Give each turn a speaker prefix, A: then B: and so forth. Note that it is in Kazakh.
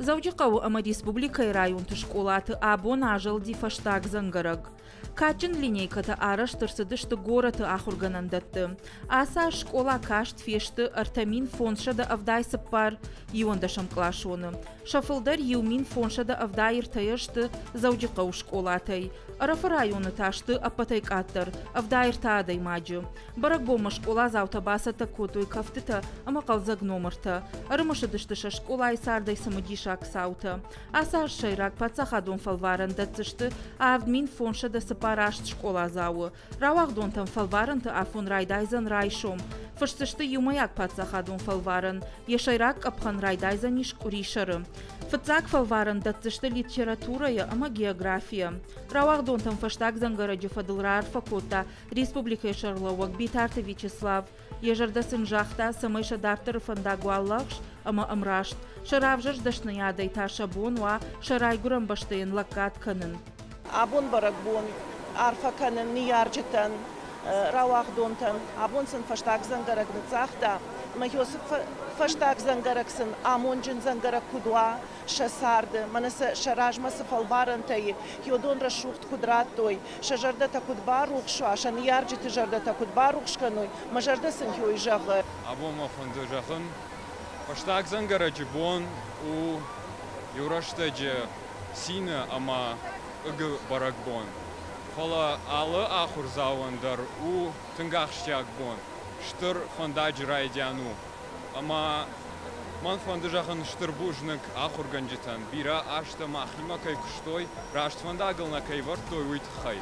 A: Заудикау ама республика район школаты абон ажал ди фаштаг зангараг. Качин линейката араштырсыдышты гораты ахурганандатты. Аса школа кашт фешты артамин фоншада авдайсып пар юандашам клашоны. Шафылдар юмин фоншада авдайр таяшты заудикау школатай. Арафа районы ташты апатайкаттар авдайр таадай маджы. Барак бома школа заутабаса такотуй кафтыта ама қалзаг номырта. Арымашыдыштыша школа айсардай самадишак саута. Аса шайрак пацахадон фалваран датцышты авдмин фоншада сапарашт школа зауы. Равақ донтан фалваранты афон райдайзан райшом. Фыштышты юмаяк пацахадон фалваран. Ешайрак апхан райдайзан ишкуришары. Фыцак фалваран датцышты литературая ама география. Равақ донтан фаштак зангараджы фадылрар факота республика Ешарлауак битарты Вячеслав. Ежардасын жақта самайша дартыры фандагуаллахш ама амрашт. Шаравжаш дашнаядай таша бонва шарайгурам баштайын лакат канын.
B: Абон барак бон, арфа канын, ниярджитан, равах донтан, абон сын фаштак зангарак нацахта, махиос фаштак зангарак сын амонджин зангарак кудуа, шасарды, манаса шаражмасы фалварантай, хиодон рашухт кудратой, шажардата кудба рухшуа, ша ниярджиты жардата кудба рухшканой, мажарда сын хиой жагы.
C: Абон мафанды жахын, фаштак зангараджи бон, у юраштаджи сина ама ыгы барак бон. Хола алы ахур зауандар у тынгахштяк бон. Штыр фандадж райдяну. Ама ман фанды жахын штыр бужнык ахур ганджитан. Бира ашта махима кай куштой, рашт фандагыл на кай вартой уйт хай.